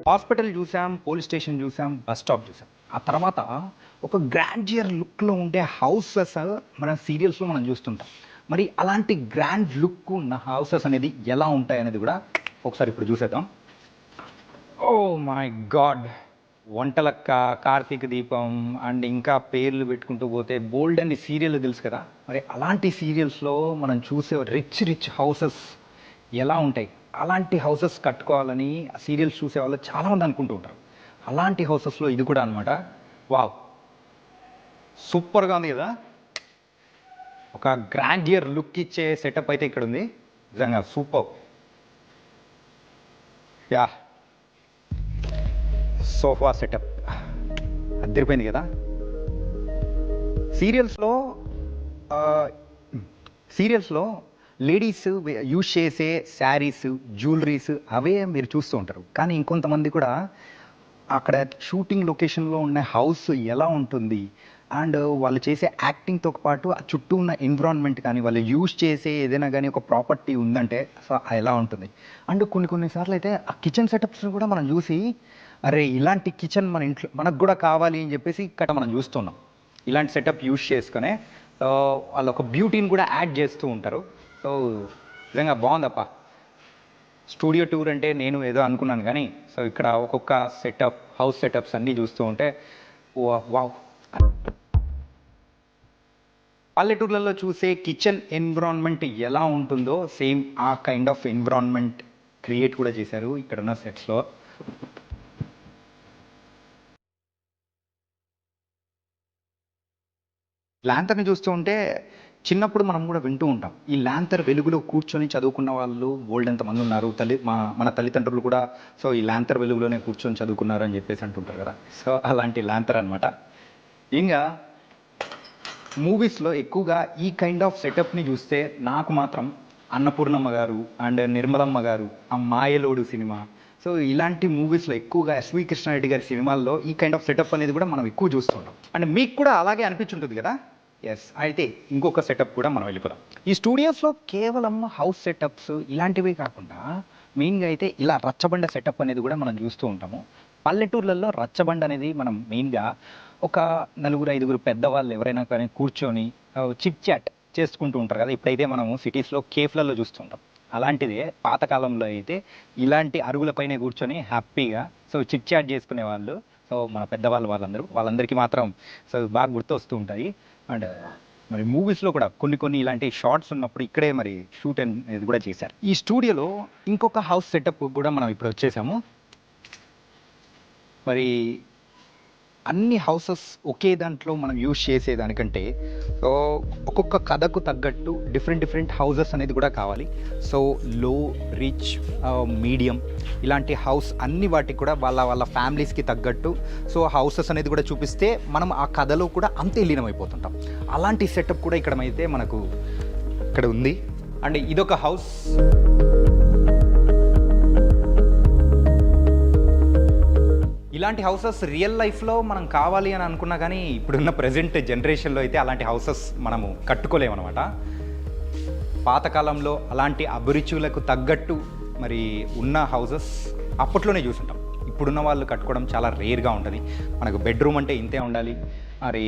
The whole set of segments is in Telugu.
హాస్పిటల్ చూసాం, పోలీస్ స్టేషన్ చూసాం, బస్ స్టాప్ చూసాం. ఆ తర్వాత ఒక గ్రాండియర్ లుక్‌లో ఉండే హౌసెస్ మన సీరియల్స్‌లో మనం చూస్తుంటాం. మరి అలాంటి గ్రాండ్ లుక్ ఉన్న హౌసెస్ అనేది ఎలా ఉంటాయనేది కూడా ఒకసారి ఇప్పుడు చూసేద్దాం. Oh my god! Vantalakka, Karthika Deepam and ఇంకా పేర్లు పెట్టుకుంటూ పోతే బోల్డన్ని సీరియల్లు తెలుసు కదా! మరి అలాంటి సీరియల్స్‌లో మనం చూసే రిచ్ హౌసెస్ ఎలా ఉంటాయి? అలాంటి హౌసెస్ కట్టుకోవాలని సీరియల్స్ చూసేవాళ్ళు చాలామంది అనుకుంటూ ఉంటారు. అలాంటి హౌసెస్‌లో ఇది కూడా అనమాట. వావ్! సూపర్‌గా ఉంది కదా! ఒక గ్రాండియర్ లుక్ ఇచ్చే సెటప్ అయితే ఇక్కడుంది. నిజంగా సూపర్బ్! యాహ్! సోఫా సెటప్ అదిరిపోయింది కదా! సీరియల్స్‌లో ఆహ్, సీరియల్స్‌లో లేడీస్ యూజ్ చేసే శారీస్, జ్యువెలరీస్ అవే మీరు చూస్తూ ఉంటారు. కానీ ఇంకొంతమంది కూడా అక్కడ షూటింగ్ లొకేషన్‌లో ఉన్న హౌస్ ఎలా ఉంటుంది? అండ్ వాళ్ళు చేసే యాక్టింగ్‌తో పాటు ఆ చుట్టూ ఉన్న ఎన్విరాన్మెంట్ కానీ, వాళ్ళు యూజ్ చేసే ఏదైనా గానీ ఒక ప్రాపర్టీ ఉందంటే సో ఎలా ఉంటుంది? అండ్ కొన్ని సార్లయితే ఆ కిచెన్ సెటప్స్‌ని కూడా మనం చూసి, అరే! ఇలాంటి కిచెన్ మన ఇంట్లో మనకు గూడా కావాలి అని చెప్పేసి ఇక్కడ మనం చూస్తున్నాం. ఇలాంటి సెటప్ యూజ్ చేసుకొనే వాళ్ళొక బ్యూటీని కూడా యాడ్ చేస్తూ ఉంటారు. సో నిజంగా బావుందబ్బా! స్టూడియో టూర్ అంటే నేను ఏదో అనుకున్నాను కానీ, సో ఇక్కడ ఒక్కొక్క సెటప్, హౌస్ సెటప్స్ అన్నీ చూస్తూ ఉంటే వావ్! పల్లెటూర్లలో చూసే కిచెన్ ఎన్విరాన్మెంట్ ఎలా ఉంటుందో సేమ్ ఆ కైండ్ ఆఫ్ ఎన్విరాన్మెంట్ క్రియేట్ కూడా చేశారు ఇక్కడున్న సెట్స్‌లో. లాంతర్‌ని చూస్తూ ఉంటే చిన్నప్పుడు మనం కూడా వింటూ ఉంటాం. ఈ లాంతర్ వెలుగులో కూర్చొని చదువుకున్న వాళ్ళు బోలెడంత మందున్నారు. మన తల్లిదండ్రులు కూడా సో ఈ లాంతర్ వెలుగులోనే కూర్చొని చదువుకున్నారు అని చెప్పేసి అంటుంటారు కదా! సో అలాంటి లాంతర్ అనమాట. ఇంగా మూవీస్‌లో ఎక్కువగా ఈ కైండ్ ఆఫ్ సెటప్‌ని చూస్తే నాకు మాత్రం 'అన్నపూర్ణమ్మ గారు' అండ్ 'నిర్మలమ్మ గారు', ఆ 'మాయలోడు' సినిమా. సో ఇలాంటి మూవీస్‌లో ఎక్కువగా 'ఎస్వి కృష్ణారెడ్డి' గారి సినిమాల్లో ఈ కైండ్ ఆఫ్ సెటప్ అనేది కూడా మనం ఎక్కువ చూస్తుంటాం. అండ్ మీకు కూడా అలాగే అనిపించుంటుంది కదా! యెస్. అయితే ఇంకొక సెటప్ కూడా మనం వెళ్ళిపోదాం. ఈ స్టూడియోస్‌లో కేవలం హౌస్ సెటప్స్ ఇలాంటివి కాకుండా మెయిన్‌గా అయితే ఇలా రచ్చబండ సెటప్ అనేది కూడా మనం చూస్తూ ఉంటాము. పల్లెటూర్లలో రచ్చబండ అనేది మనం మెయిన్‌గా ఒక నలుగురు, ఐదుగురు పెద్దవాళ్ళు ఎవరైనా కానీ కూర్చొని చిట్ చాట్ చేసుకుంటూ ఉంటారు కదా! ఇప్పుడైతే మనము సిటీస్‌లో కేఫ్‌లలో చూస్తుంటాం. అలాంటిదే పాతకాలంలో అయితే ఇలాంటి అరుగులపైనే కూర్చొని హ్యాపీగా సో చిట్ చాట్ చేసుకునేవాళ్ళు. సో మన పెద్దవాళ్ళు వాళ్ళందరికీ మాత్రం సో బాగా గుర్తొస్తూ ఉంటాయి. అండ్ మరి మూవీస్‌లో కూడా కొన్ని ఇలాంటి షార్ట్స్ ఉన్నప్పుడు ఇక్కడే మరి షూట్ అనేది కూడా చేశారు. ఈ స్టూడియోలో ఇంకొక హౌస్ సెటప్ కూడా మనం ఇప్పుడు వచ్చేసాము. మరి అన్ని హౌసెస్ ఒకే దాంట్లో మనం యూజ్ చేసేదానికంటే సో ఒక్కొక్క కథకు తగ్గట్టు డిఫరెంట్ హౌసెస్ అనేది కూడా కావాలి. సో లో, రిచ్, మీడియం ఇలాంటి హౌస్ అన్ని వాటికి కూడా వాళ్ళ ఫ్యామిలీస్‌కి తగ్గట్టు సో హౌసెస్ అనేది కూడా చూపిస్తే మనం ఆ కథలో కూడా అంతే లీనమైపోతుంటాం. అలాంటి సెటప్ కూడా ఇక్కడమైతే మనకు ఇక్కడ ఉంది. అండ్ ఇదొక హౌస్. ఇలాంటి హౌసెస్ రియల్ లైఫ్‌లో మనం కావాలి అని అనుకున్నా కానీ ఇప్పుడున్న ప్రెజెంట్ జనరేషన్‌లో అయితే అలాంటి హౌసెస్ మనము కట్టుకోలేమనమాట. పాతకాలంలో అలాంటి అభిరుచులకు తగ్గట్టు మరి ఉన్న హౌసెస్ అప్పట్లోనే చూసుంటాం. ఇప్పుడున్న వాళ్ళు కట్టుకోవడం చాలా రేర్‌గా ఉంటది. మనకు బెడ్‌రూమ్ అంటే ఇంతే ఉండాలి. మరి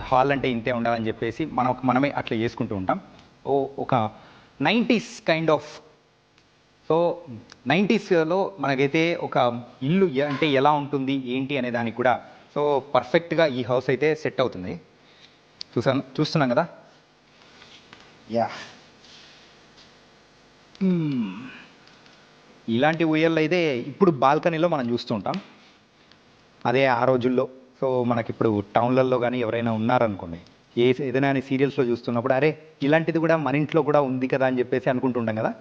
హాల్ అంటే ఇంతే ఉండాలని చెప్పేసి మనమే అట్లా చేసుకుంటూ ఉంటాం. ఒక 90స్ కైండ్ ఆఫ్ సో 90స్‌లో మనకైతే ఒక ఇల్లు అంటే ఎలా ఉంటుంది, ఏంటి అనే దానికి కూడా సో పర్ఫెక్ట్‌గా ఈ హౌస్ అయితే సెట్ అవుతుంది. చూస్తున్నాం కదా! యాహ్! ఇలాంటి ఊయలైతే ఇప్పుడు బాల్కనీలో మనం చూస్తూ ఉంటాం. అదే ఆ రోజుల్లో సో మనకిప్పుడు టౌన్‌లలో గానీ ఎవరైనా ఉన్నారనుకోండి, ఏదైనా సీరియల్స్‌లో చూస్తున్నప్పుడు అరే! ఇలాంటిది కూడా మన ఇంట్లో కూడా ఉంది కదా అని చెప్పేసి అనుకుంటుంటాం కదా!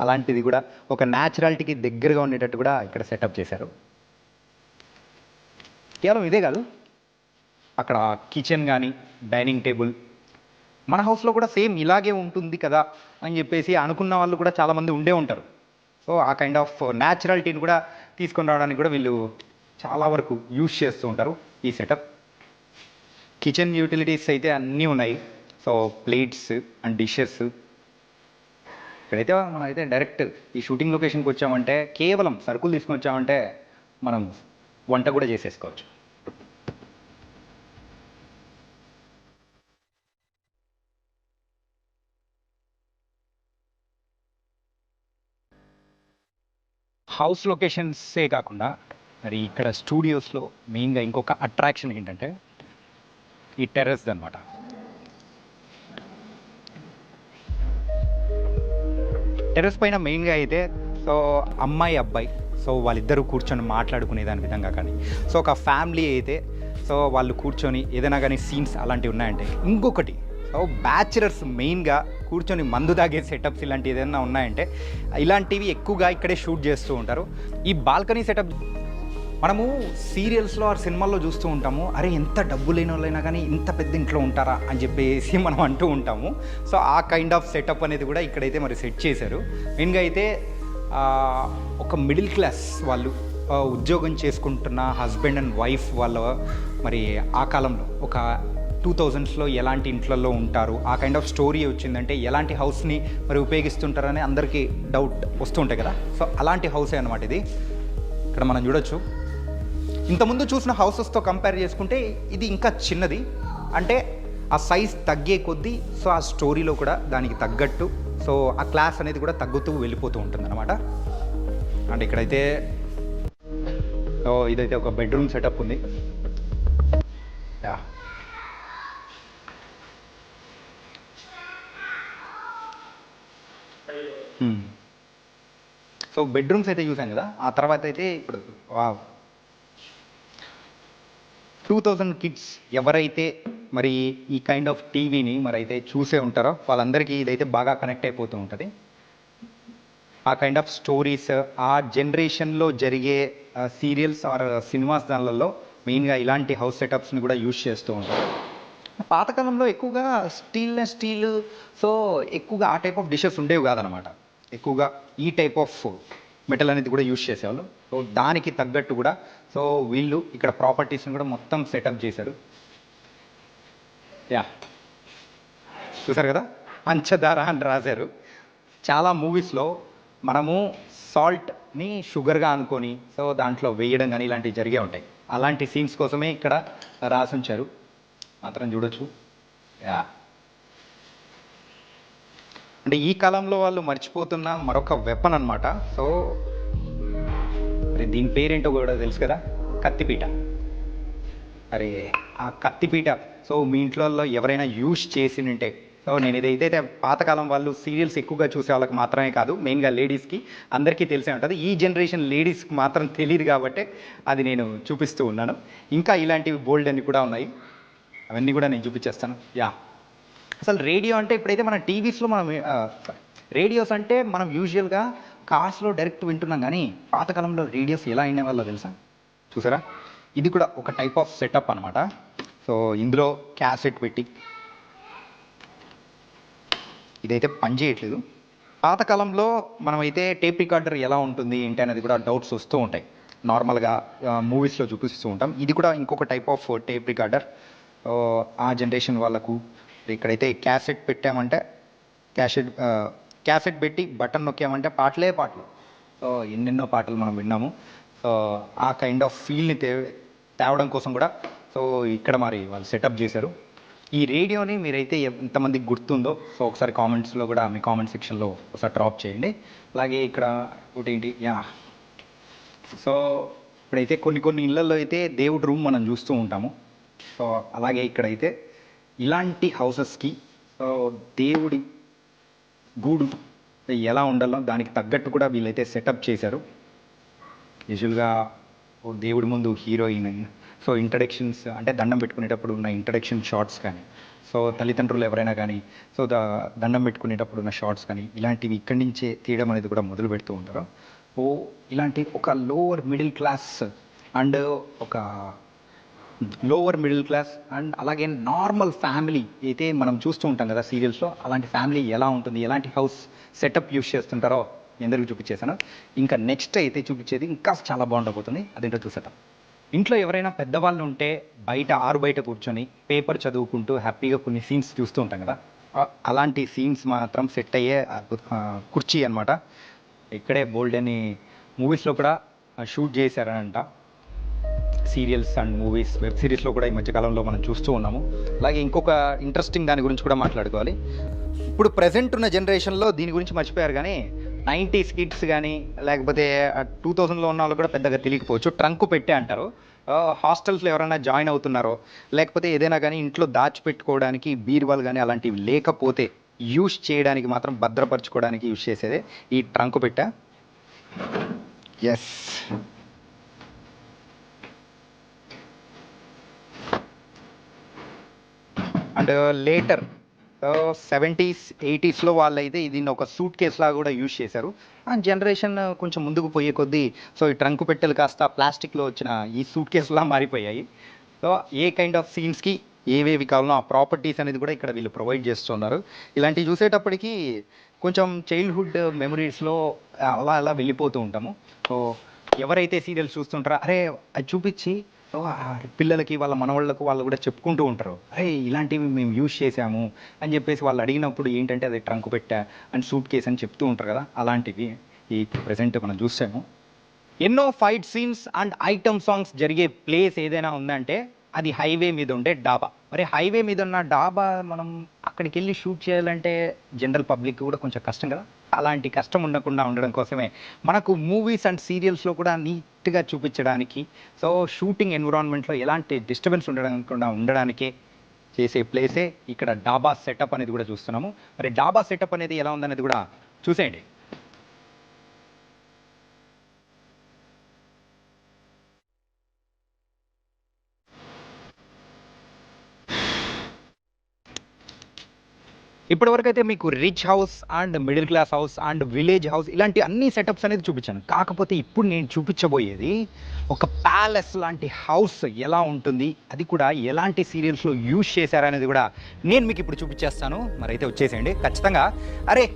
అలాంటిది కూడా ఒక న్యాచురాలిటీకి దగ్గరగా ఉండేటట్టు కూడా ఇక్కడ సెటప్ చేశారు. కేవలం ఇదే కాదు, అక్కడ కిచెన్ కానీ, డైనింగ్ టేబుల్ మన హౌస్‌లో కూడా సేమ్ ఇలాగే ఉంటుంది కదా అని చెప్పేసి అనుకున్న వాళ్ళు కూడా చాలామంది ఉండే ఉంటారు. సో ఆ కైండ్ ఆఫ్ న్యాచురాలిటీని కూడా తీసుకొని రావడానికి కూడా వీళ్ళు చాలా వరకు యూజ్ చేస్తూ ఉంటారు ఈ సెటప్. కిచెన్ యూటిలిటీస్ అయితే అన్నీ ఉన్నాయి. సో ప్లేట్స్ అండ్ డిషెస్ ఇక్కడైతే మనం అయితే డైరెక్ట్ ఈ షూటింగ్ లొకేషన్కి వచ్చామంటే కేవలం సరుకులు తీసుకొని వచ్చామంటే మనం వంట కూడా చేసేసుకోవచ్చు. హౌస్ లొకేషన్సే కాకుండా మరి ఇక్కడ స్టూడియోస్లో మెయిన్గా ఇంకొక అట్రాక్షన్ ఏంటంటే ఈ టెర్రస్ అనమాట. టెర్రస్ పైన మెయిన్గా అయితే సో అమ్మాయి అబ్బాయి సో వాళ్ళిద్దరూ కూర్చొని మాట్లాడుకునే దాని విధంగా కానీ, సో ఒక ఫ్యామిలీ అయితే సో వాళ్ళు కూర్చొని ఏదైనా కానీ సీన్స్ అలాంటివి ఉన్నాయంటే, ఇంకొకటి సో బ్యాచులర్స్ మెయిన్గా కూర్చొని మందు తాగే సెటప్స్ ఇలాంటివి ఏదైనా ఉన్నాయంటే ఇలాంటివి ఎక్కువగా ఇక్కడే షూట్ చేస్తూ ఉంటారు. ఈ బాల్కనీ సెటప్ మనము సీరియల్స్లో ఆ సినిమాల్లో చూస్తూ ఉంటాము, అరే ఎంత డబ్బు లేని వాళ్ళైనా కానీ ఇంత పెద్ద ఇంట్లో ఉంటారా అని చెప్పేసి మనం అంటూ ఉంటాము. సో ఆ కైండ్ ఆఫ్ సెటప్ అనేది కూడా ఇక్కడైతే మరి సెట్ చేశారు. మెయిన్గా అయితే ఒక మిడిల్ క్లాస్ వాళ్ళు ఉద్యోగం చేసుకుంటున్న హస్బెండ్ అండ్ వైఫ్ వాళ్ళ మరి ఆ కాలంలో ఒక 2000స్లో ఎలాంటి ఇంట్లలో ఉంటారు, ఆ కైండ్ ఆఫ్ స్టోరీ వచ్చిందంటే ఎలాంటి హౌస్ని మరి ఉపయోగిస్తుంటారని అందరికీ డౌట్ వస్తూ ఉంటాయి కదా. సో అలాంటి హౌసే అనమాట ఇది. ఇక్కడ మనం చూడొచ్చు, ఇంతకుముందు చూసిన హౌసెస్తో కంపేర్ చేసుకుంటే ఇది ఇంకా చిన్నది, అంటే ఆ సైజ్ తగ్గే కొద్దీ సో ఆ స్టోరీలో కూడా దానికి తగ్గట్టు సో ఆ క్లాస్ అనేది కూడా తగ్గుతూ వెళ్ళిపోతూ ఉంటుంది అనమాట. అండ్ ఇక్కడైతే ఇదైతే ఒక బెడ్రూమ్ సెటప్ ఉంది. సో బెడ్రూమ్స్ అయితే చూసాం కదా. ఆ తర్వాత అయితే ఇప్పుడు 2000 కిడ్స్ ఎవరైతే మరి ఈ కైండ్ ఆఫ్ టీవీని మరి అయితే చూసే ఉంటారో వాళ్ళందరికీ ఇదైతే బాగా కనెక్ట్ అయిపోతూ ఉంటుంది. ఆ కైండ్ ఆఫ్ స్టోరీస్ ఆ జనరేషన్లో జరిగే సీరియల్స్ ఆర్ సినిమాస్ దానిలలో మెయిన్గా ఇలాంటి హౌస్ సెటప్స్ని కూడా యూజ్ చేస్తూ ఉంటారు. పాతకాలంలో ఎక్కువగా స్టీల్ సో ఎక్కువగా ఆ టైప్ ఆఫ్ డిషెస్ ఉండేవి కాదనమాట. ఎక్కువగా ఈ టైప్ ఆఫ్ మెటల్ అనేది కూడా యూజ్ చేసేవాళ్ళు. సో దానికి తగ్గట్టు కూడా సో వీళ్ళు ఇక్కడ ప్రాపర్టీస్ని కూడా మొత్తం సెటప్ చేశారు. చూసారు కదా, పంచదార అని రాశారు. చాలా మూవీస్లో మనము సాల్ట్ని షుగర్గా అనుకొని సో దాంట్లో వేయడం కానీ ఇలాంటివి జరిగే ఉంటాయి. అలాంటి సీన్స్ కోసమే ఇక్కడ రాసి ఉంచారు, మాత్రం చూడొచ్చు. అంటే ఈ కాలంలో వాళ్ళు మర్చిపోతున్న మరొక వెపన్ అనమాట. సో అరే దీని పేరేంటో కూడా తెలుసు కదా, కత్తిపీట. అరే ఆ కత్తిపీట సో మీ ఇంట్లో ఎవరైనా యూజ్ చేసి ఉంటే, సో నేను ఇదైతే పాతకాలం వాళ్ళు సీరియల్స్ ఎక్కువగా చూసే వాళ్ళకి మాత్రమే కాదు, మెయిన్గా లేడీస్కి అందరికీ తెలిసే ఉంటుంది. ఈ జనరేషన్ లేడీస్కి మాత్రం తెలియదు కాబట్టి అది నేను చూపిస్తూ ఉన్నాను. ఇంకా ఇలాంటివి బోల్డ్ అని కూడా ఉన్నాయి, అవన్నీ కూడా నేను చూపించేస్తాను. అసలు రేడియో అంటే ఇప్పుడైతే మన టీవీస్లో మనం రేడియోస్ అంటే మనం యూజువల్గా కార్స్లో డైరెక్ట్ వింటున్నాం, కానీ పాతకాలంలో రేడియోస్ ఎలా అయిన వాళ్ళో తెలుసా? చూసారా, ఇది కూడా ఒక టైప్ ఆఫ్ సెటప్ అనమాట. సో ఇందులో క్యాసెట్ పెట్టి ఇదైతే పని చేయట్లేదు. పాతకాలంలో మనమైతే టేప్ రికార్డర్ ఎలా ఉంటుంది ఏంటి అనేది కూడా డౌట్స్ వస్తూ ఉంటాయి, నార్మల్గా మూవీస్లో చూపిస్తూ ఉంటాం. ఇది కూడా ఇంకొక టైప్ ఆఫ్ టేప్ రికార్డర్. ఆ జనరేషన్ వాళ్ళకు ఇక్కడైతే క్యాసెట్ పెట్టామంటే క్యాసెట్ పెట్టి బటన్ నొక్కామంటే పాటలే పాటలు. సో ఎన్నెన్నో పాటలు మనం విన్నాము. సో ఆ కైండ్ ఆఫ్ ఫీల్ని తేవడం కోసం కూడా సో ఇక్కడ మరి వాళ్ళు సెటప్ చేశారు. ఈ రేడియోని మీరైతే ఎంతమందికి గుర్తుందో సో ఒకసారి కామెంట్స్లో కూడా మీ కామెంట్ సెక్షన్లో ఒకసారి డ్రాప్ చేయండి. అలాగే ఇక్కడ ఒకటి సో ఇప్పుడైతే కొన్ని ఇళ్ళల్లో అయితే దేవుడి రూమ్ మనం చూస్తూ ఉంటాము. సో అలాగే ఇక్కడైతే ఇలాంటి హౌసెస్కి దేవుడి గూడు ఎలా ఉండాలో దానికి తగ్గట్టు కూడా వీళ్ళైతే సెటప్ చేశారు. యూజువల్గా దేవుడి ముందు హీరోయిన్ సో ఇంట్రడక్షన్స్ అంటే దండం పెట్టుకునేటప్పుడు ఉన్న ఇంట్రడక్షన్ షార్ట్స్ కానీ, సో తల్లిదండ్రులు ఎవరైనా కానీ సో దండం పెట్టుకునేటప్పుడు ఉన్న షార్ట్స్ కానీ ఇలాంటివి ఇక్కడి నుంచే తీయడం అనేది కూడా మొదలు పెడుతూ ఉంటారు. ఇలాంటి ఒక లోవర్ మిడిల్ క్లాస్ అండ్ అలాగే నార్మల్ ఫ్యామిలీ అయితే మనం చూస్తూ ఉంటాం కదా సీరియల్స్లో, అలాంటి ఫ్యామిలీ ఎలా ఉంటుంది, ఎలాంటి హౌస్ సెటప్ యూస్ చేస్తుంటారో ఎందరికీ చూపించేసాను. ఇంకా నెక్స్ట్ అయితే చూపించేది ఇంకా చాలా బాగుండబోతుంది, అదేంటో చూసేద్దాం. ఇంట్లో ఎవరైనా పెద్దవాళ్ళు ఉంటే బయట కూర్చొని పేపర్ చదువుకుంటూ హ్యాపీగా కొన్ని సీన్స్ చూస్తూ ఉంటాం కదా. అలాంటి సీన్స్ మాత్రం సెట్ అయ్యే కుర్చీ అనమాట. ఇక్కడే బోల్డ్ అని మూవీస్లో కూడా షూట్ చేశారనంట. సీరియల్స్ అండ్ మూవీస్, వెబ్ సిరీస్లో కూడా ఈ మధ్యకాలంలో మనం చూస్తూ ఉన్నాము. అలాగే ఇంకొక ఇంట్రెస్టింగ్ దాని గురించి కూడా మాట్లాడుకోవాలి. ఇప్పుడు ప్రజెంట్ ఉన్న జనరేషన్లో దీని గురించి మర్చిపోయారు, కానీ 90s కిడ్స్ కానీ లేకపోతే 2000లో ఉన్న వాళ్ళు కూడా పెద్దగా తెలియకపోవచ్చు. ట్రంకు పెట్టే అంటారు. హాస్టల్స్లో ఎవరైనా జాయిన్ అవుతున్నారో లేకపోతే ఏదైనా కానీ ఇంట్లో దాచిపెట్టుకోవడానికి బీరువాలు కానీ అలాంటివి లేకపోతే యూస్ చేయడానికి మాత్రం భద్రపరచుకోవడానికి యూస్ చేసేదే ఈ ట్రంకు పెట్టె. ఎస్, అండ్ లేటర్ 70s 80sలో వాళ్ళైతే దీన్ని ఒక సూట్ కేస్ లాగా కూడా యూజ్ చేశారు. ఆ జనరేషన్ కొంచెం ముందుకు పోయే కొద్దీ సో ఈ ట్రంకు పెట్టెలు కాస్త ప్లాస్టిక్లో వచ్చిన ఈ సూట్ కేసులా మారిపోయాయి. సో ఏ కైండ్ ఆఫ్ సీన్స్కి ఏవేవి కావాలో ఆ ప్రాపర్టీస్ అనేది కూడా ఇక్కడ వీళ్ళు ప్రొవైడ్ చేస్తున్నారు. ఇలాంటివి చూసేటప్పటికి కొంచెం చైల్డ్హుడ్ మెమరీస్లో అలా అలా వెళ్ళిపోతూ ఉంటాము. సో ఎవరైతే సీరియల్స్ చూస్తుంటారో అరే అది చూపించి పిల్లలకి వాళ్ళ మనవాళ్ళకు వాళ్ళు కూడా చెప్పుకుంటూ ఉంటారు, అరే ఇలాంటివి మేము యూజ్ చేసాము అని చెప్పేసి వాళ్ళు అడిగినప్పుడు ఏంటంటే అది ట్రంక్ పెట్టా అండ్ సూట్ కేస్ అని చెప్తూ ఉంటారు కదా, అలాంటివి ఈ ప్రెజెంట్ మనం చూసాము. ఎన్నో fight scenes and item songs జరిగే ప్లేస్ ఏదైనా ఉందంటే అది హైవే మీద ఉండే డాబా. మరి హైవే మీద ఉన్న డాబా మనం అక్కడికి వెళ్ళి షూట్ చేయాలంటే జనరల్ పబ్లిక్ కూడా కొంచెం కష్టం కదా. అలాంటి కష్టం ఉండకుండా ఉండడం కోసమే మనకు మూవీస్ అండ్ సీరియల్స్లో కూడా నీట్గా చూపించడానికి, సో షూటింగ్ ఎన్విరాన్మెంట్లో ఎలాంటి డిస్టర్బెన్స్ ఉండడానికే చేసే ప్లేసే ఇక్కడ డాబా సెటప్ అనేది కూడా చూస్తున్నాము. మరి డాబా సెటప్ అనేది ఎలా ఉందనేది కూడా చూసేయండి. ఇప్పటివరకు అయితే మీకు rich house and middle class house and village house ఇలాంటి అన్ని సెటప్స్ అనేది చూపించాను. కాకపోతే ఇప్పుడు నేను చూపించబోయేది ఒక ప్యాలెస్ లాంటి హౌస్ ఎలా ఉంటుంది, అది కూడా ఎలాంటి సీరియల్స్లో యూజ్ చేశారనేది కూడా నేను మీకు ఇప్పుడు చూపించేస్తాను. మరైతే వచ్చేసేయండి ఖచ్చితంగా. అరే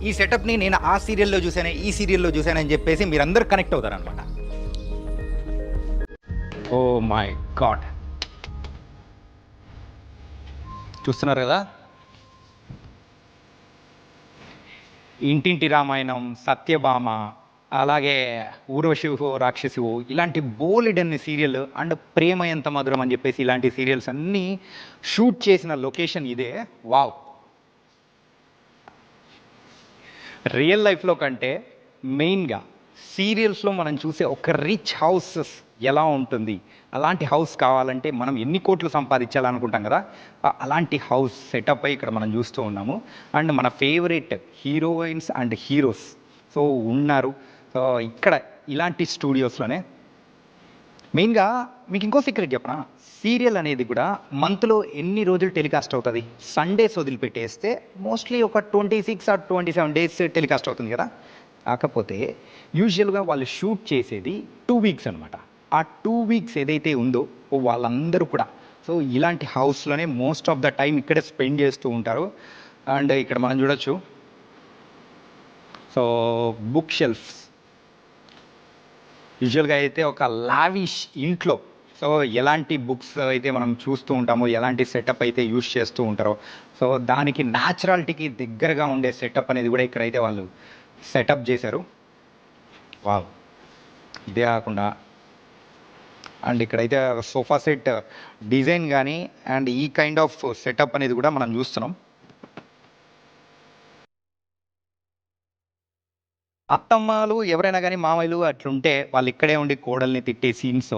ఈ సెటప్ని నేను ఆ సీరియల్లో చూసాను, ఈ సీరియల్లో చూసానని చెప్పేసి మీరందరూ కనెక్ట్ అవుతారనమాట. ఓ మై గాడ్, చూస్తున్నారు కదా, ఇంటింటి రామాయణం, సత్యభామ, అలాగే ఊర్వశివో రాక్షసివో ఇలాంటి బోలెడన్ని సీరియల్ అండ్ ప్రేమ ఎంత మధురం అని చెప్పేసి ఇలాంటి సీరియల్స్ అన్నీ షూట్ చేసిన లొకేషన్ ఇదే. వావ్, రియల్ లైఫ్లో కంటే మెయిన్గా సీరియల్స్లో మనం చూసే ఒక రిచ్ హౌసెస్ ఎలా ఉంటుంది, అలాంటి హౌస్ కావాలంటే మనం ఎన్ని కోట్లు సంపాదించాలనుకుంటాం కదా, అలాంటి హౌస్ సెటప్ అయి ఇక్కడ మనం చూస్తూ ఉన్నాము. అండ్ మన favourite heroines and heroes so ఉన్నారు. సో ఇక్కడ ఇలాంటి స్టూడియోస్లోనే మెయిన్గా మీకు ఇంకో సీక్రెట్ చెప్పనా, సీరియల్ అనేది కూడా మంత్లో ఎన్ని రోజులు టెలికాస్ట్ అవుతుంది, సండేస్ వదిలిపెట్టేస్తే మోస్ట్లీ ఒక 26 or 27 days టెలికాస్ట్ అవుతుంది కదా. కాకపోతే యూజువల్గా వాళ్ళు షూట్ చేసేది 2 weeks అనమాట. ఆ 2 weeks ఏదైతే ఉందో వాళ్ళందరూ కూడా సో ఇలాంటి హౌస్లోనే మోస్ట్ ఆఫ్ ద టైం ఇక్కడే స్పెండ్ చేస్తూ ఉంటారు. అండ్ ఇక్కడ మనం చూడొచ్చు, సో బుక్ షెల్ఫ్స్ యూజువల్గా అయితే ఒక లావిష్ ఇంట్లో సో ఎలాంటి బుక్స్ అయితే మనం చూస్తూ ఉంటామో, ఎలాంటి సెటప్ అయితే యూజ్ చేస్తూ ఉంటారో సో దానికి న్యాచురాలిటీకి దగ్గరగా ఉండే సెటప్ అనేది కూడా ఇక్కడైతే వాళ్ళు సెటప్ చేశారు. వావ్, ఇదే కాకుండా అండ్ ఇక్కడైతే సోఫా సెట్ డిజైన్ కానీ అండ్ ఈ కైండ్ ఆఫ్ సెటప్ అనేది కూడా మనం చూస్తున్నాం. అత్తమ్మలు ఎవరైనా కానీ మామయ్యలు అట్లుంటే వాళ్ళు ఇక్కడే ఉండి కోడల్ని తిట్టే సీన్స్,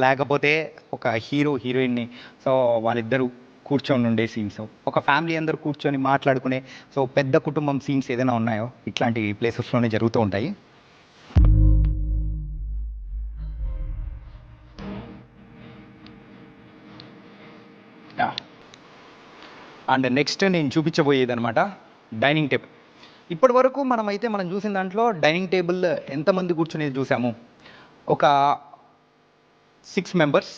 లేకపోతే ఒక హీరో హీరోయిన్ని సో వాళ్ళిద్దరూ కూర్చొని ఉండే సీన్స్, ఒక ఫ్యామిలీ అందరూ కూర్చొని మాట్లాడుకునే సో పెద్ద కుటుంబం సీన్స్ ఏదైనా ఉన్నాయో ఇట్లాంటి ప్లేసెస్లోనే జరుగుతూ ఉంటాయి. అండ్ నెక్స్ట్ నేను చూపించబోయేది అనమాట డైనింగ్ టేబుల్. ఇప్పటి వరకు మనం చూసిన దాంట్లో డైనింగ్ టేబుల్ ఎంతమంది కూర్చునేది చూసాము, ఒక 6 members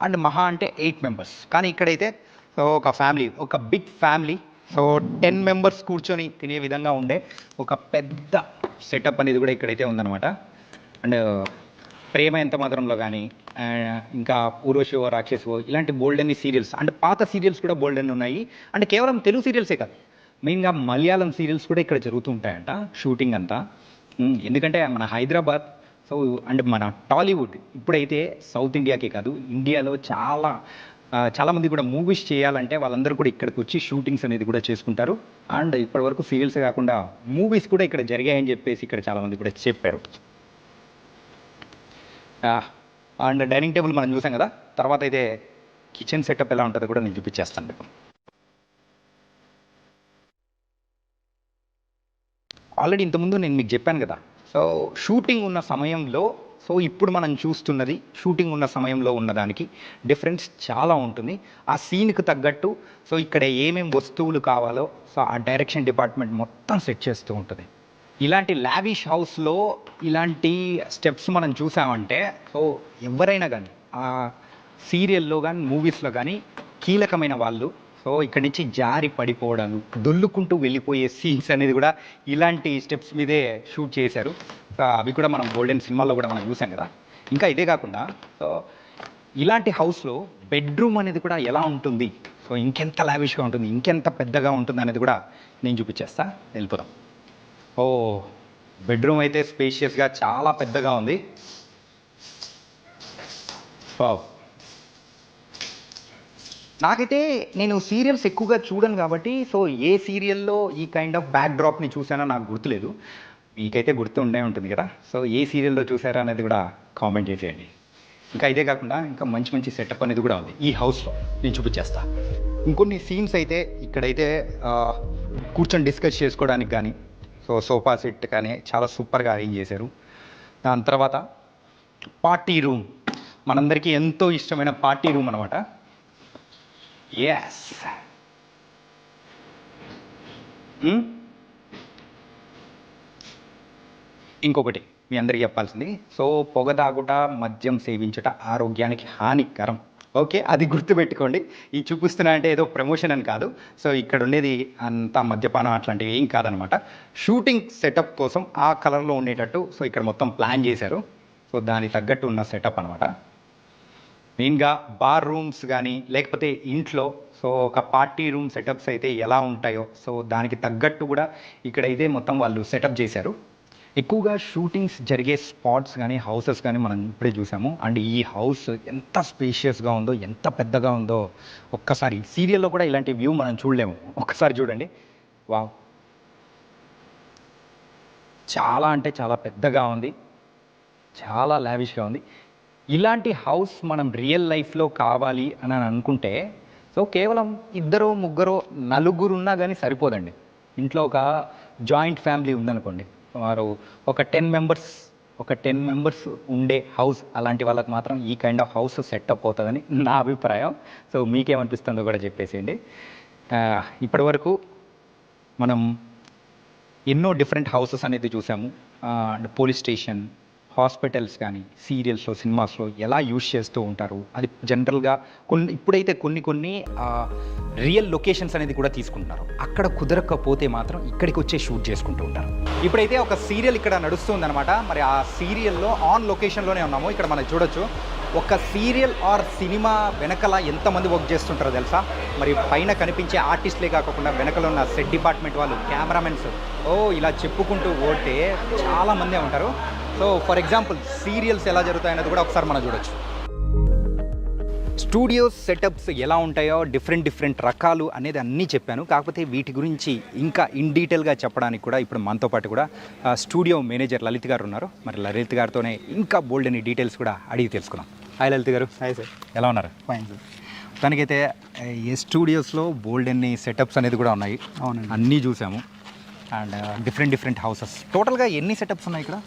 అండ్ మహా అంటే 8 members. కానీ ఇక్కడైతే సో ఒక ఫ్యామిలీ, ఒక బిగ్ ఫ్యామిలీ సో 10 members కూర్చొని తినే విధంగా ఉండే ఒక పెద్ద సెటప్ అనేది కూడా ఇక్కడైతే ఉందన్నమాట. అండ్ ప్రేమ ఎంత మధురంలో కానీ ఇంకా ఊర్వశివో రాక్షసివో ఇలాంటి బోల్డెన్ సీరియల్స్ అండ్ పాత సీరియల్స్ కూడా బోల్డెన్ ఉన్నాయి. అండ్ కేవలం తెలుగు సీరియల్సే కాదు, మెయిన్గా మలయాళం సీరియల్స్ కూడా ఇక్కడ జరుగుతుంటాయంట షూటింగ్ అంతా. ఎందుకంటే మన హైదరాబాద్ సో అండ్ మన టాలీవుడ్ ఇప్పుడైతే సౌత్ ఇండియాకే కాదు ఇండియాలో చాలామంది కూడా మూవీస్ చేయాలంటే వాళ్ళందరూ కూడా ఇక్కడికి వచ్చి షూటింగ్స్ అనేది కూడా చేసుకుంటారు. అండ్ ఇప్పటివరకు సీరియల్స్ కాకుండా మూవీస్ కూడా ఇక్కడ జరిగాయని చెప్పేసి ఇక్కడ చాలామంది కూడా చెప్పారు. అండ్ డైనింగ్ టేబుల్ మనం చూసాం కదా, తర్వాత అయితే కిచెన్ సెటప్ ఎలా ఉంటుందో కూడా నేను చూపించేస్తాను. ఆల్రెడీ ఇంతకుముందు నేను మీకు చెప్పాను కదా, సో షూటింగ్ ఉన్న సమయంలో సో ఇప్పుడు మనం చూస్తున్నది షూటింగ్ ఉన్న సమయంలో ఉన్నదానికి డిఫరెన్స్ చాలా ఉంటుంది. ఆ సీన్కి తగ్గట్టు సో ఇక్కడ ఏమేమి వస్తువులు కావాలో సో ఆ డైరెక్షన్ డిపార్ట్మెంట్ మొత్తం సెట్ చేస్తూ ఉంటుంది. ఇలాంటి లావిష్ హౌస్లో ఇలాంటి స్టెప్స్ మనం చూసామంటే సో ఎవరైనా కానీ ఆ సీరియల్లో కానీ మూవీస్లో కానీ కీలకమైన వాళ్ళు సో ఇక్కడి నుంచి జారి పడిపోవడం దొల్లుకుంటూ వెళ్ళిపోయే సీన్స్ అనేది కూడా ఇలాంటి స్టెప్స్ మీదే షూట్ చేశారు. సో అవి కూడా మనం గోల్డెన్ సినిమాల్లో కూడా మనం చూసాం కదా. ఇంకా ఇదే కాకుండా సో ఇలాంటి హౌస్లో బెడ్రూమ్ అనేది కూడా ఎలా ఉంటుంది, సో ఇంకెంత లావిష్గా ఉంటుంది, ఇంకెంత పెద్దగా ఉంటుంది అనేది కూడా నేను చూపించేస్తా. వెళ్ళిపోదాం. ఓ బెడ్రూమ్ అయితే స్పేషియస్గా చాలా పెద్దగా ఉంది. వావ్. నాకైతే నేను సీరియల్స్ ఎక్కువగా చూడను కాబట్టి సో ఏ సీరియల్లో ఈ కైండ్ ఆఫ్ బ్యాక్ డ్రాప్ని చూసానో నాకు గుర్తులేదు. మీకైతే గుర్తు ఉండే ఉంటుంది కదా, సో ఏ సీరియల్లో చూసారా అనేది కూడా కామెంట్ చేసేయండి. ఇంకా ఇదే కాకుండా ఇంకా మంచి మంచి సెటప్ అనేది కూడా ఉంది ఈ హౌస్లో, నేను చూపించేస్తా. ఇంకొన్ని సీన్స్ అయితే ఇక్కడైతే కూర్చొని డిస్కస్ చేసుకోవడానికి కానీ సో సోఫా సెట్ కానీ చాలా సూపర్గా అరేంజ్ చేశారు. దాని తర్వాత పార్టీ రూమ్, మనందరికీ ఎంతో ఇష్టమైన పార్టీ రూమ్ అనమాట. ఎస్. ఇంకొకటి మీ అందరికీ చెప్పాల్సింది, సో పొగ తాగుట మద్యం సేవించుట ఆరోగ్యానికి హానికరం. ఓకే, అది గుర్తుపెట్టుకోండి. ఈ చూపిస్తున్నా అంటే ఏదో ప్రమోషన్ అని కాదు. సో ఇక్కడ ఉండేది అంతా మద్యపానం అట్లాంటివి ఏం కాదనమాట. షూటింగ్ సెటప్ కోసం ఆ కలర్లో ఉండేటట్టు సో ఇక్కడ మొత్తం ప్లాన్ చేశారు. సో దానికి తగ్గట్టు ఉన్న సెటప్ అనమాట. మెయిన్గా బార్ రూమ్స్ కానీ లేకపోతే ఇంట్లో సో ఒక పార్టీ రూమ్ సెటప్స్ అయితే ఎలా ఉంటాయో సో దానికి తగ్గట్టు కూడా ఇక్కడైతే మొత్తం వాళ్ళు సెటప్ చేశారు. ఎక్కువగా షూటింగ్స్ జరిగే స్పాట్స్ కానీ హౌసెస్ కానీ మనం ఇప్పుడే చూసాము. అండ్ ఈ హౌస్ ఎంత స్పేషియస్గా ఉందో, ఎంత పెద్దగా ఉందో ఒక్కసారి సీరియల్లో కూడా ఇలాంటి వ్యూ మనం చూడలేము. ఒక్కసారి చూడండి. వావ్, చాలా అంటే చాలా పెద్దగా ఉంది, చాలా లావిష్గా ఉంది. ఇలాంటి హౌస్ మనం రియల్ లైఫ్లో కావాలి అని అనుకుంటే సో కేవలం 2, 3, 4 ఉన్నా కానీ సరిపోదండి. ఇంట్లో ఒక జాయింట్ ఫ్యామిలీ ఉందనుకోండి, వారు ఒక 10 మెంబర్స్ ఉండే హౌస్, అలాంటి వాళ్ళకి మాత్రం ఈ కైండ్ ఆఫ్ హౌస్ సెటప్ అవుతుందని నా అభిప్రాయం. సో మీకేమనిపిస్తుందో కూడా చెప్పేసేయండి. ఇప్పటి వరకు మనం ఎన్నో డిఫరెంట్ హౌసెస్ అనేది చూసాము. పోలీస్ స్టేషన్, హాస్పిటల్స్ కానీ సీరియల్స్లో సినిమాస్లో ఎలా యూజ్ చేస్తూ ఉంటారు, అది జనరల్గా ఇప్పుడైతే కొన్ని రియల్ లొకేషన్స్ అనేది కూడా తీసుకుంటున్నారు. అక్కడ కుదరకపోతే మాత్రం ఇక్కడికి వచ్చే షూట్ చేసుకుంటూ ఉంటారు. ఇప్పుడైతే ఒక సీరియల్ ఇక్కడ నడుస్తుందన్నమాట. మరి ఆ సీరియల్లో ఆన్ లొకేషన్లోనే ఉన్నాము. ఇక్కడ మనం చూడొచ్చు ఒక సీరియల్ ఆర్ సినిమా వెనకల ఎంతమంది వర్క్ చేస్తుంటారో తెలుసా? మరి పైన కనిపించే ఆర్టిస్ట్లే కాకుండా వెనకల ఉన్న సెట్ డిపార్ట్మెంట్ వాళ్ళు, కెమెరామెన్స్, ఇలా చెప్పుకుంటూ పోతే చాలామందే ఉంటారు. సో ఫర్ ఎగ్జాంపుల్ సీరియల్స్ ఎలా జరుగుతాయనేది కూడా ఒకసారి మనం చూడొచ్చు. స్టూడియోస్ సెటప్స్ ఎలా ఉంటాయో డిఫరెంట్ రకాలు అనేది అన్నీ చెప్పాను. కాకపోతే వీటి గురించి ఇంకా ఇన్ డీటెయిల్గా చెప్పడానికి కూడా ఇప్పుడు మనతో పాటు కూడా స్టూడియో మేనేజర్ లలిత్ గారు ఉన్నారు. మరి లలిత్ గారితోనే ఇంకా బోల్డ్ అని డీటెయిల్స్ కూడా అడిగి తెలుసుకుందాం. హాయ్ లలిత్ గారు. హాయ్ సార్, ఎలా ఉన్నారు? Fine sir. తనకైతే ఏ స్టూడియోస్లో బోల్డ్ అన్ని సెటప్స్ అనేది కూడా ఉన్నాయి. అవునండి, అన్నీ చూసాము. And different houses. టోటల్గా ఎన్ని సెటప్స్ ఉన్నాయి ఇక్కడ?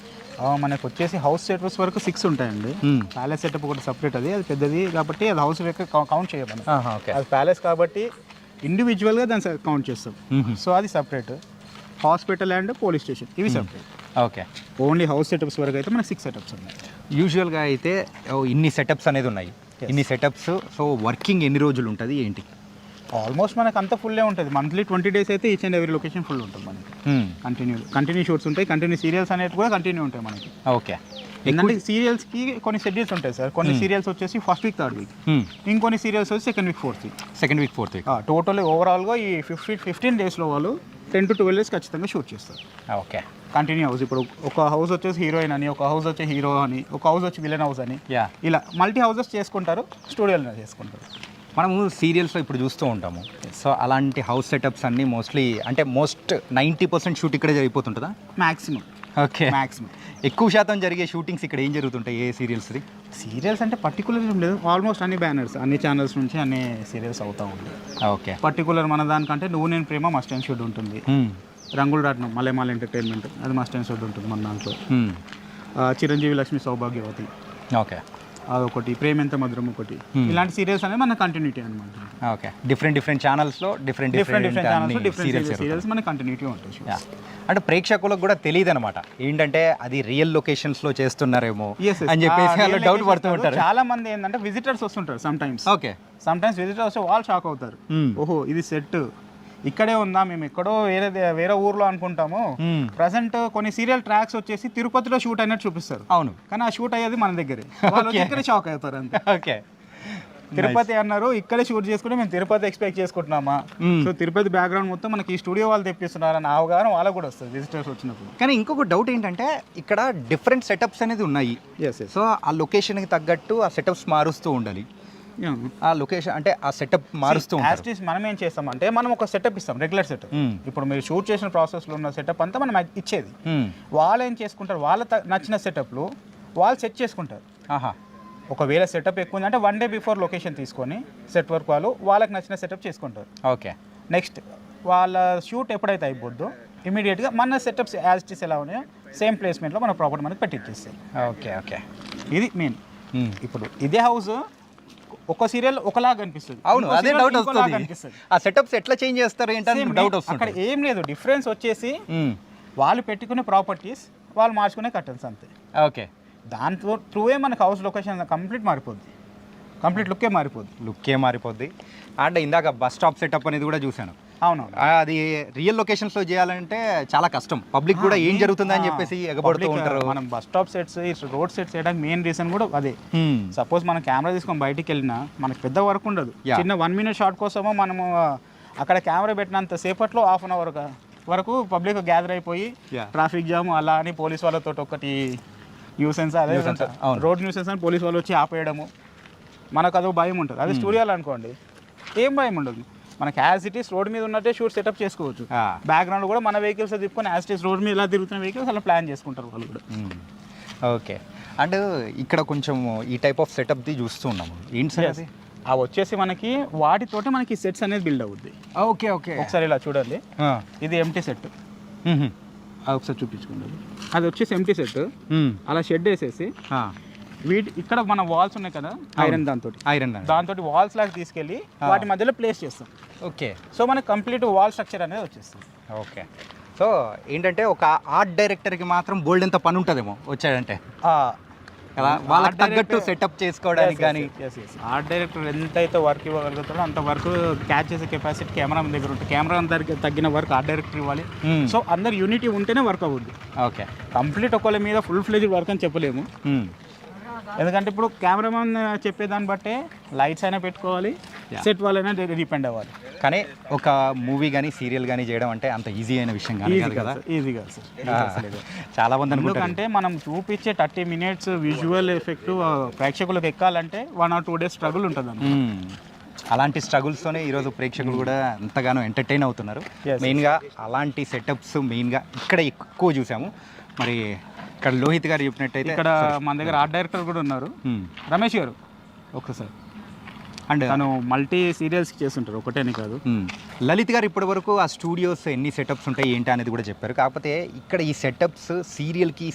మనకు వచ్చేసి హౌస్ సెటప్స్ వరకు 6 ఉంటాయండి. ప్యాలెస్ సెటప్ ఒకటి సపరేట్, అది పెద్దది కాబట్టి అది హౌస్ కౌంట్ చేయమని. అది ప్యాలెస్ కాబట్టి ఇండివిజువల్గా దాన్ని కౌంట్ చేస్తాం. సో అది separate. Hospital and police station ఇవి separate. Okay, only house setups వరకు అయితే మనకు 6 సెటప్స్ ఉన్నాయి. యూజువల్గా అయితే ఇన్ని సెటప్స్ అనేది ఉన్నాయి. ఇన్ని సెటప్స్ సో వర్కింగ్ ఎన్ని రోజులు ఉంటుంది ఏంటి? ఆల్మోస్ట్ మనకు అంత ఫుల్లే ఉంటుంది. మంత్లీ 20 days అయితే each and every location full ఉంటుంది మనకి. కంటిన్యూ షూట్స్ ఉంటాయి, కంటిన్యూ సీరియల్స్ అనేవి కూడా కంటిన్యూ ఉంటాయి మనకి. ఓకే, ఎందుకంటే సీరియల్స్కి కొన్ని షెడ్యూల్స్ ఉంటాయి సార్. కొన్ని సీరియల్స్ వచ్చేసి ఫస్ట్ వీక్, థర్డ్ వీక్, ఇంకొన్ని సీరియల్స్ వచ్చి second week, fourth week. Total ఓవరాల్గా ఈ 15 డేస్లో వాళ్ళు 10 to 12 days ఖచ్చితంగా షూట్ చేస్తారు. Okay, continue house. ఇప్పుడు ఒక హౌస్ వచ్చేసి హీరోయిన్ అని, ఒక హౌస్ వచ్చి హీరో అని, ఒక హౌస్ వచ్చి విలన్ హౌస్ అని, ఇలా మల్టీ హౌసెస్ చేసుకుంటారు, స్టూడియోలో చేసుకుంటారు. మనము సీరియల్స్లో ఇప్పుడు చూస్తూ ఉంటాము. సో అలాంటి హౌస్ సెటప్స్ అన్నీ మోస్ట్లీ అంటే 90% షూట్ ఇక్కడే జరిగిపోతుంటుందా? మ్యాక్సిమం. ఓకే, మ్యాక్సిమం ఎక్కువ శాతం జరిగే షూటింగ్స్ ఇక్కడ ఏం జరుగుతుంటాయి ఏ సీరియల్స్ది? సీరియల్స్ అంటే పర్టికులర్ ఏం లేదు, ఆల్మోస్ట్ అన్ని బ్యానర్స్, అన్ని ఛానల్స్ నుంచి అన్ని సీరియల్స్ అవుతూ ఉంటాయి. ఓకే, పర్టికులర్ మన దానికంటే నువ్వు నేను ప్రేమ మస్ట్ అండ్ షూట్ ఉంటుంది, రంగుల రాట్నం మలయమాల ఎంటర్టైన్మెంట్ అది మస్ట్ అండ్ షూట్ ఉంటుంది మన దాంట్లో, చిరంజీవి లక్ష్మి సౌభాగ్యవతి, ఓకే, అదొకటి, ప్రేమెంత మధురం ఒకటి, ఇలాంటి సీరియల్స్ అనేది మన కంటిన్యూటీ అనమాట. ఓకే, డిఫరెంట్ ఛానల్స్లో డిఫరెంట్ సీరియల్స్ మన కంటిన్యూటీ ఉంటుంది. అంటే ప్రేక్షకులకు కూడా తెలియదు అనమాట ఏంటంటే అది రియల్ లొకేషన్స్లో చేస్తున్నారేమో అని చెప్పేసి డౌట్ పడుతూ ఉంటారు. చాలా మంది ఏంటంటే విజిటర్స్ వస్తుంటారు some times. Okay, some times visitors వస్తే వాళ్ళు షాక్ అవుతారు, ఓహో ఇది సెట్ ఇక్కడే ఉందా, మేము ఎక్కడో వేరే ఊర్లో అనుకుంటాము. ప్రజెంట్ కొన్ని సీరియల్ ట్రాక్స్ వచ్చేసి తిరుపతిలో షూట్ అయినట్టు చూపిస్తారు. అవును, కానీ ఆ షూట్ అయ్యేది మన దగ్గరే, వాళ్ళు ఇక్కడే షాక్ అవుతారు అంతే. ఓకే, తిరుపతి అన్నారు, ఇక్కడే షూట్ చేసుకుంటే మేము తిరుపతి ఎక్స్పెక్ట్ చేసుకుంటున్నామా, సో తిరుపతి బ్యాక్గ్రౌండ్ మొత్తం మనకి ఈ స్టూడియో వాళ్ళు తెప్పిస్తున్నారని అవగాహన వాళ్ళకు కూడా వస్తుంది విజిటర్స్ వచ్చినప్పుడు. కానీ ఇంకొక డౌట్ ఏంటంటే ఇక్కడ డిఫరెంట్ సెటప్స్ అనేది ఉన్నాయి. సో ఆ లొకేషన్కి తగ్గట్టు ఆ సెటప్స్ మారుస్తూ ఉండాలి. ఆ లొకేషన్ అంటే ఆ సెటప్ మారుస్తూ ఉంటారు. మనం ఏం చేస్తామంటే మనం ఒక సెటప్ ఇస్తాం, రెగ్యులర్ సెటప్. ఇప్పుడు మీరు షూట్ చేసిన ప్రాసెస్లో ఉన్న సెటప్ అంతా మనం ఇచ్చేది, వాళ్ళు ఏం చేసుకుంటారు, వాళ్ళ నచ్చిన సెటప్లు వాళ్ళు సెట్ చేసుకుంటారు. ఒకవేళ సెటప్ ఎక్కువ ఉందంటే 1 day బిఫోర్ లొకేషన్ తీసుకొని సెట్ వర్క్ వాళ్ళకి నచ్చిన సెటప్ చేసుకుంటారు. ఓకే, నెక్స్ట్ వాళ్ళ షూట్ ఎప్పుడైతే అయిపోద్దో ఇమీడియట్గా మన సెటప్స్ యాజ్ ఇట్ ఈస్ ఎలా ఉన్నాయో సేమ్ ప్లేస్మెంట్లో మన ప్రాపర్టీ మనకి పెట్టిచ్చేస్తాయి. ఓకే, ఓకే, ఇది మెయిన్. ఇప్పుడు ఇదే హౌస్ ఒక సీరియల్ ఒకలాగా అనిపిస్తుంది. అవును, అదే డౌట్ వస్తుంది, ఆ సెటప్స్ ఎట్లా చేంజ్ చేస్తారు ఏంటంటే డౌట్ వస్తుంది. అక్కడ ఏం లేదు, డిఫరెన్స్ వచ్చేసి వాళ్ళు పెట్టుకునే ప్రాపర్టీస్ వాళ్ళు మార్చుకునే కర్టన్స్ అంతే. ఓకే, దాంతో త్రూవే మనకు హౌస్ లొకేషన్ కంప్లీట్ మారిపోద్ది, కంప్లీట్ లుక్కే మారిపోద్ది. అండ్ ఇందాక బస్ స్టాప్ సెటప్ అనేది కూడా చూశాను. అవును, అది రియల్ లొకేషన్స్లో చేయాలంటే చాలా కష్టం, పబ్లిక్ కూడా ఏం జరుగుతుందని చెప్పేసి ఎగబడుతూ ఉంటారు. మనం bus stop sets, road sets చేయడానికి మెయిన్ రీజన్ కూడా అదే. సపోజ్ మనం కెమెరా తీసుకొని బయటికి వెళ్ళినా మనకు పెద్ద వర్క్ ఉండదు, చిన్న 1 minute షాట్ కోసమో మనము అక్కడ కెమెరా పెట్టినంత సేపట్లో 1/2 hour వరకు పబ్లిక్ గ్యాదర్ అయిపోయి ట్రాఫిక్ జామ్ అలా అని పోలీస్ వాళ్ళతో ఒకటి న్యూసెన్స్, అదే రోడ్ న్యూసెన్స్ అని పోలీస్ వాళ్ళు వచ్చి ఆపేయడము, మనకు అదో భయం ఉంటుంది. అదే స్టూడియోలో అనుకోండి ఏం భయం ఉండదు, మనకి యాజ్ ఇట్ ఈస్ రోడ్ మీద ఉన్నట్టే షూట్ సెటప్ చేసుకోవచ్చు. బ్యాక్గ్రౌండ్ కూడా మన వెహికల్స్ తిప్పుకొని యాజ్ ఇట్ ఈస్ రోడ్ మీద ఇలా తిరుగుతున్న వెహికల్స్ అలా ప్లాన్ చేసుకుంటారు వాళ్ళు కూడా. ఓకే, అండ్ ఇక్కడ కొంచెం ఈ టైప్ ఆఫ్ సెటప్ది చూస్తూ ఉన్నాము. ఏంటి సార్ అది? అవి వచ్చేసి మనకి వాటితోటి మనకి సెట్స్ అనేది బిల్డ్ అవుద్ది. ఓకే, ఓకే, ఒకసారి ఇలా చూడండి, ఇది ఎంటీ సెట్, అది ఒకసారి చూపించుకోండి. అది వచ్చేసి ఎంటీ సెట్, అలా షెడ్ వేసేసి ఇక్కడ మన వాల్స్ ఉన్నాయి కదా ఐరన్, దాంతో వాల్స్ లాగా తీసుకెళ్ళి వాటి మధ్యలో ప్లేస్ చేస్తాం. ఓకే, సో మనకి కంప్లీట్ వాల్ స్ట్రక్చర్ అనేది వచ్చేస్తుంది. ఓకే, సో ఏంటంటే ఒక ఆర్ట్ డైరెక్టర్కి మాత్రం బోల్డ్ ఎంత పని ఉంటుందేమో వచ్చాడంటే కదా, వాళ్ళకి తగ్గట్టు సెటప్ చేసుకోవడానికి. కానీ ఆర్ట్ డైరెక్టర్ ఎంతైతే వర్క్ ఇవ్వగలుగుతాడో అంత వర్క్ క్యాచ్ చేసే కెపాసిటీ కెమెరా దగ్గర ఉంటుంది. కెమెరా దగ్గర తగ్గిన వర్క్ ఆర్ట్ డైరెక్టర్ ఇవ్వాలి. సో అందరు యూనిటీ ఉంటేనే వర్క్ అవుద్ది. ఓకే, కంప్లీట్ ఒకళ్ళ మీద ఫుల్ ఫ్లెజ్డ్ వర్క్ అని చెప్పలేము, ఎందుకంటే ఇప్పుడు కెమెరామెన్ చెప్పేదాన్ని బట్టే లైట్స్ అయినా పెట్టుకోవాలి, సెట్ వాళ్ళైనా డిపెండ్ అవ్వాలి. కానీ ఒక మూవీ కానీ సీరియల్ కానీ చేయడం అంటే అంత ఈజీ అయిన విషయం కాదు కదా. ఈజీ కాదు సార్, చాలా మంది ఎందుకంటే మనం చూపించే 30 minutes విజువల్ ఎఫెక్ట్ ప్రేక్షకులకు ఎక్కాలంటే 1 or 2 days స్ట్రగుల్ ఉంటుంది. అలాంటి స్ట్రగుల్స్తోనే ఈరోజు ప్రేక్షకులు కూడా ఎంతగానో ఎంటర్టైన్ అవుతున్నారు. మెయిన్గా అలాంటి సెటప్స్ మెయిన్గా ఇక్కడ ఎక్కువ చూసాము. మరి ఇక్కడ లోహిత్ గారు చెప్పినట్టయితే ఇక్కడ మన దగ్గర ఆర్ట్ డైరెక్టర్ కూడా ఉన్నారు, రమేష్ గారు. ఒకసారి అండ్ తను మల్టీ సీరియల్స్కి చేస్తుంటారు, ఒకటేనే కాదు. లలిత్ గారు ఇప్పటి వరకు ఆ స్టూడియోస్ ఎన్ని సెటప్స్ ఉంటాయి ఏంటి అనేది కూడా చెప్పారు. కాకపోతే ఇక్కడ ఈ సెటప్స్ సీరియల్కి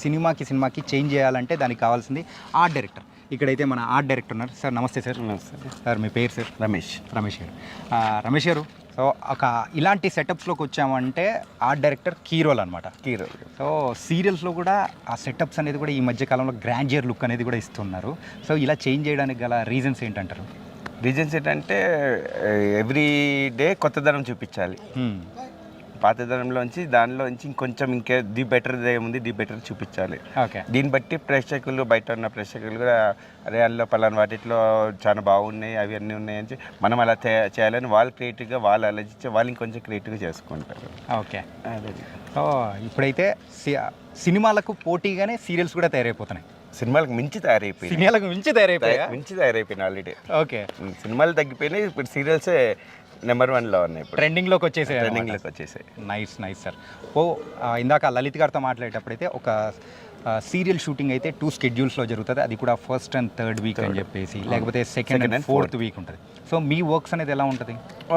సినిమాకి చేంజ్ చేయాలంటే దానికి కావాల్సింది ఆర్ట్ డైరెక్టర్. ఇక్కడైతే మన ఆర్ట్ డైరెక్టర్ ఉన్నారు. సార్ నమస్తే సార్. నమస్తే సార్, మీ పేరు సార్? రమేష్ గారు. రమేష్ గారు, సో ఒక ఇలాంటి సెటప్స్లోకి వచ్చామంటే ఆర్ట్ డైరెక్టర్ కీ రోల్ అనమాట. సో సీరియల్స్లో కూడా ఆ సెటప్స్ అనేది కూడా ఈ మధ్యకాలంలో గ్రాండియర్ లుక్ అనేది కూడా ఇస్తున్నారు. సో ఇలా చేంజ్ చేయడానికి గల రీజన్స్ ఏంటంటారు? రీజన్స్ ఏంటంటే ఎవ్రీ డే కొత్తదనం చూపించాలి. పాతదనంలోంచి దానిలోంచి ఇంకొంచెం ఇంకే ది బెటర్ ఏముంది ది బెటర్ చూపించాలి. ఓకే. దీన్ని బట్టి ప్రేక్షకులు, బయట ఉన్న ప్రేక్షకులు కూడా అరే అందులో పలానా వాటిలో చాలా బాగున్నాయి, అవి అన్నీ ఉన్నాయి అని మనం అలా చేయాలని వాళ్ళు క్రియేటివ్గా వాళ్ళు ఆలోచించి వాళ్ళు ఇంకొంచెం క్రియేటివ్గా చేసుకుంటారు. ఓకే. సో ఇప్పుడైతే సినిమాలకు పోటీగానే సీరియల్స్ కూడా తయారైపోతున్నాయి. సినిమాలకు మించి తయారైపోయింది, సినిమాలకు మించి తయారైపోయినాయి ఆల్రెడీ. ఓకే. సినిమాలు తగ్గిపోయినాయి, ఇప్పుడు సీరియల్సే నెంబర్ 1లో ఉన్నాయి, ఇప్పుడు ట్రెండింగ్లోకి వచ్చేసాయి. Nice sir. ఇందాక లలిత్ గారితో మాట్లాడేటప్పుడైతే ఒక సీరియల్ షూటింగ్ అయితే 2 schedules జరుగుతుంది, అది కూడా 1st and 3rd week అని చెప్పేసి, లేకపోతే 2nd and 4th week ఉంటుంది. సో మీ వర్క్స్ అనేది ఎలా ఉంటుంది?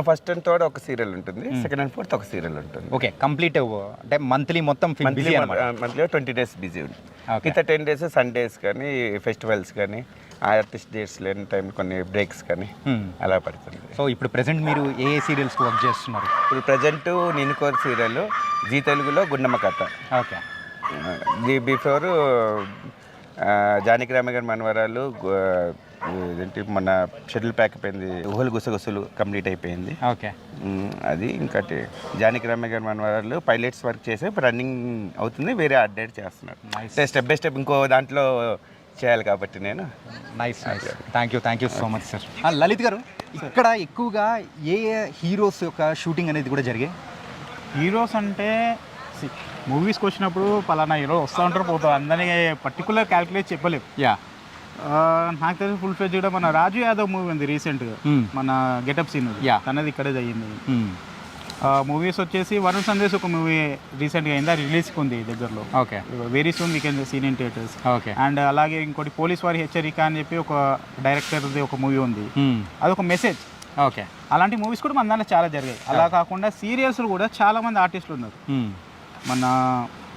1st and 3rd ఒక సీరియల్ ఉంటుంది, 2nd and 4th ఒక సీరియల్ ఉంటుంది. ఓకే. కంప్లీట్ అంటే మంత్లీ మొత్తం మంత్లీలో 20 days బిజీ ఉంది. మిగతా 10 days సండేస్ కానీ, ఫెస్టివల్స్ కానీ, ఆర్టిస్ట్ డేట్స్ లేని టైం కొన్ని బ్రేక్స్ కానీ అలా పడుతుంది. సో ఇప్పుడు ప్రెసెంట్ మీరు ఏ సీరియల్స్కి వర్క్ చేస్తున్నారు? ఇప్పుడు ప్రజెంట్ నేను కోర్ సీరియల్ జీ తెలుగులో గుండమ్మ కథ. ఓకే. బిఫోర్ జానకి రామ గారి మనవరాలు ఏంటి మొన్న షెడ్యూల్ ప్యాక్ అయిపోయింది, ఊహలు గుసగుసలు కంప్లీట్ అయిపోయింది. ఓకే. అది ఇంకటి జానకి రామ గారి మనవరాలు పైలట్స్ వర్క్ చేసి రన్నింగ్ అవుతుంది, వేరే అప్డేట్ చేస్తున్నారు. స్టెప్ బై స్టెప్ ఇంకో దాంట్లో చేయాలి కాబట్టి నేను. Nice. Thank you so much sir. Lalit గారు, ఇక్కడ ఎక్కువగా ఏ హీరోస్ యొక్క షూటింగ్ అనేది కూడా జరిగాయి? హీరోస్ అంటే మూవీస్కి వచ్చినప్పుడు పలానా హీరో వస్తూ ఉంటారు, పోతారు, అందరినీ పర్టికులర్ క్యాల్కులేట్ చెప్పలేము. నాకు తెలిసి ఫుల్ ఫ్లెడ్జ్ కూడా మన రాజు యాదవ్ మూవీ ఉంది రీసెంట్గా, మన గెటప్ సీన్ తనది ఇక్కడే అయ్యింది. మూవీస్ వచ్చేసి వరుణ్ సందేశ్ ఒక మూవీ రీసెంట్గా అయిందా, రిలీజ్కి ఉంది దగ్గరలో. Okay. Very soon we can scene in theatres. Okay. And అలాగే ఇంకోటి పోలీస్ వారి హెచ్చరిక అని చెప్పి ఒక డైరెక్టర్ది ఒక మూవీ ఉంది, అదొక మెసేజ్. ఓకే. అలాంటి మూవీస్ కూడా మన దాంట్లో చాలా జరిగాయి. అలా కాకుండా సీరియల్స్లో కూడా చాలా మంది ఆర్టిస్టులు ఉన్నారు. మన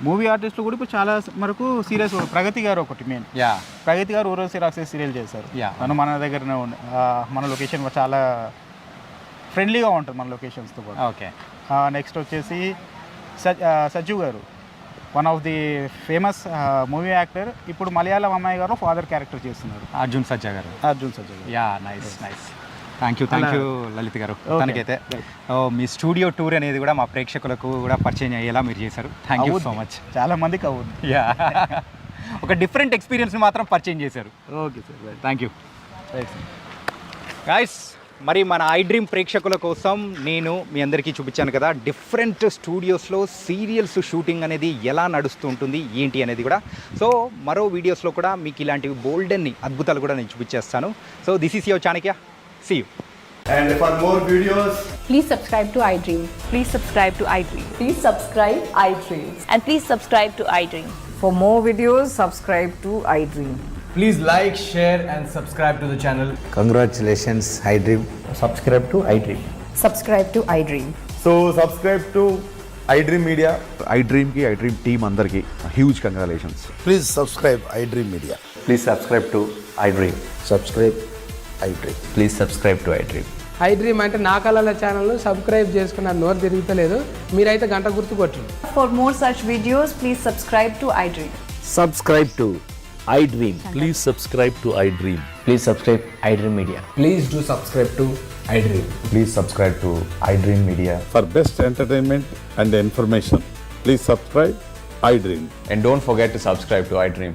మూవీ ఆర్టిస్టులు కూడా ఇప్పుడు చాలా వరకు సీరియల్స్. ప్రగతి గారు ఒకటి మెయిన్. ప్రగతి గారు ఊరోసి రాక్షసి సీరియల్ చేశారు. మన దగ్గరనే మన లొకేషన్ చాలా ఫ్రెండ్లీగా ఉంటుంది మన లొకేషన్స్తో కూడా. ఓకే. నెక్స్ట్ వచ్చేసి సజ్జు గారు, one of the famous movie actor, ఇప్పుడు మలయాళం అమ్మాయి గారు ఫాదర్ క్యారెక్టర్ చేస్తున్నారు, అర్జున్ సజ్జా గారు. నైస్. థ్యాంక్ యూ లలిత్ గారు. తనకైతే మీ స్టూడియో టూర్ అనేది కూడా మా ప్రేక్షకులకు కూడా పరిచయం అయ్యేలా మీరు చేశారు. Thank you so much. చాలా మందికి అవుతుంది. ఒక డిఫరెంట్ ఎక్స్పీరియన్స్ మాత్రం పరిచయం చేశారు. Okay sir, thank you guys. మరి మన ఐ డ్రీమ్ ప్రేక్షకుల కోసం నేను మీ అందరికీ చూపించాను కదా, డిఫరెంట్ స్టూడియోస్లో సీరియల్స్ షూటింగ్ అనేది ఎలా నడుస్తూ ఉంటుంది ఏంటి అనేది కూడా. సో మరో వీడియోస్లో కూడా మీకు ఇలాంటివి బోల్డెన్ని అద్భుతాలు కూడా నేను చూపించేస్తాను. So this is your Chanakya. See you. And for more videos, please subscribe to iDream. Please subscribe to iDream. Please subscribe iDream. And please subscribe to iDream. For more videos, subscribe to iDream. please like, share and subscribe to the channel. Congratulations, iDream. Subscribe to iDream. Subscribe to iDream. So subscribe to iDream Media. iDream ki iDream team andarki huge congratulations. Please subscribe iDream Media. Please subscribe to iDream. Subscribe iDream. Please subscribe to iDream. iDream అంటే నా కళల ఛానల్ను సబ్స్క్రైబ్ చేసుకున్న నోరు తిరుగుతలేదు, మీరైతే గంట గుర్తు కొట్టండి. For more such videos, please subscribe to iDream. Subscribe to iDream. Please subscribe to iDream. Please subscribe iDream Media. Please do subscribe to iDream. Please subscribe to iDream Media. For best entertainment and information, please subscribe iDream. And don't forget to subscribe to iDream.